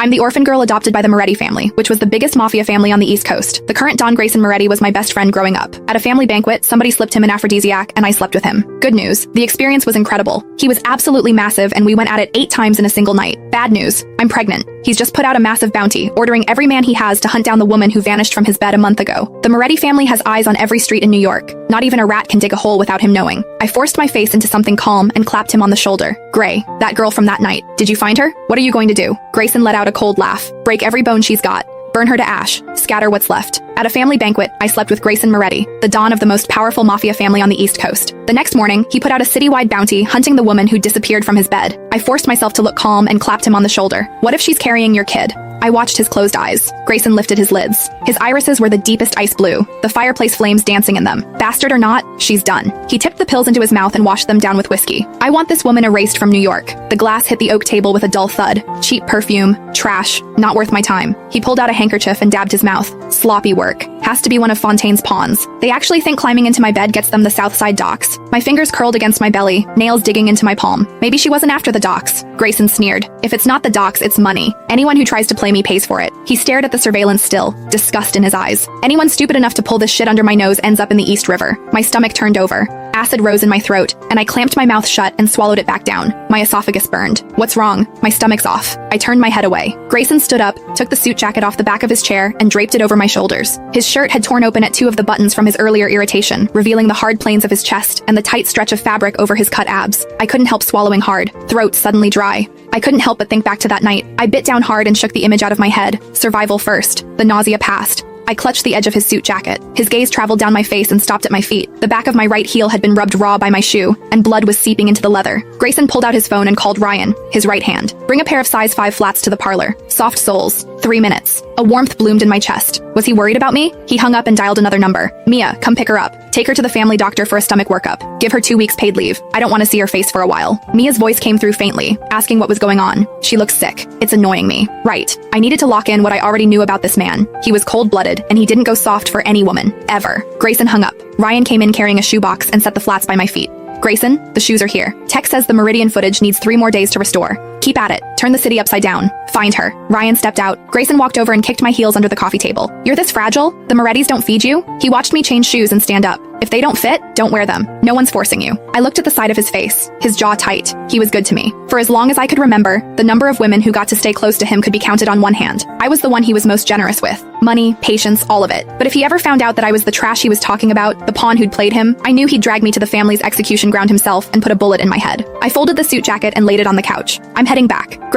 I'm the orphan girl adopted by the Moretti family, which was the biggest mafia family on the East Coast. The current Don Grayson Moretti was my best friend growing up. At a family banquet, somebody slipped him an aphrodisiac, and I slept with him. Good news, the experience was incredible. He was absolutely massive, and we went at it 8 times in a single night. Bad news, I'm pregnant. He's just put out a massive bounty, ordering every man he has to hunt down the woman who vanished from his bed a month ago. The Moretti family has eyes on every street in New York. Not even a rat can dig a hole without him knowing. I forced my face into something calm and clapped him on the shoulder. Gray, that girl from that night. Did you find her? What are you going to do? Grayson let out a cold laugh. Break every bone she's got. Burn her to ash. Scatter what's left. At a family banquet, I slept with Grayson Moretti, the don of the most powerful mafia family on the East Coast. The next morning, he put out a citywide bounty hunting the woman who disappeared from his bed. I forced myself to look calm and clapped him on the shoulder. What if she's carrying your kid? I watched his closed eyes. Grayson lifted his lids. His irises were the deepest ice blue, the fireplace flames dancing in them. Bastard or not, she's done. He tipped the pills into his mouth and washed them down with whiskey. I want this woman erased from New York. The glass hit the oak table with a dull thud. Cheap perfume. Trash. Not worth my time. He pulled out a handkerchief and dabbed his mouth. Sloppy work. Has to be one of Fontaine's pawns. They actually think climbing into my bed gets them the Southside docks. My fingers curled against my belly, nails digging into my palm. Maybe she wasn't after the docks. Grayson sneered. If it's not the docks, it's money. Anyone who tries to play me pays for it. He stared at the surveillance still, disgust in his eyes. Anyone stupid enough to pull this shit under my nose ends up in the East River. My stomach turned over. Acid rose in my throat, and I clamped my mouth shut and swallowed it back down. My esophagus burned. What's wrong? My stomach's off. I turned my head away. Grayson stood up, took the suit jacket off the back of his chair, and draped it over my shoulders. His shirt had torn open at 2 of the buttons from his earlier irritation, revealing the hard planes of his chest and the tight stretch of fabric over his cut abs. I couldn't help swallowing hard, throat suddenly dry. I couldn't help but think back to that night. I bit down hard and shook the image out of my head. Survival first. The nausea passed. I clutched the edge of his suit jacket. His gaze traveled down my face and stopped at my feet. The back of my right heel had been rubbed raw by my shoe, and blood was seeping into the leather. Grayson pulled out his phone and called Ryan, his right hand. Bring a pair of size 5 flats to the parlor. Soft soles. 3 minutes. A warmth bloomed in my chest. Was he worried about me? He hung up and dialed another number. Mia, come pick her up. Take her to the family doctor for a stomach workup. Give her 2 weeks paid leave. I don't want to see her face for a while. Mia's voice came through faintly, asking what was going on. She looked sick. It's annoying me. Right. I needed to lock in what I already knew about this man. He was cold-blooded, and he didn't go soft for any woman. Ever. Grayson hung up. Ryan came in carrying a shoebox and set the flats by my feet. Grayson, the shoes are here. Tech says the Meridian footage needs 3 more days to restore. Keep at it. Turn the city upside down. Find her. Ryan stepped out. Grayson walked over and kicked my heels under the coffee table. You're this fragile? The Morettis don't feed you? He watched me change shoes and stand up. If they don't fit, don't wear them. No one's forcing you. I looked at the side of his face, his jaw tight. He was good to me. For as long as I could remember, the number of women who got to stay close to him could be counted on one hand. I was the one he was most generous with. Money, patience, all of it. But if he ever found out that I was the trash he was talking about, the pawn who'd played him, I knew he'd drag me to the family's execution ground himself and put a bullet in my head. I folded the suit jacket and laid it on the couch. I'm heading back.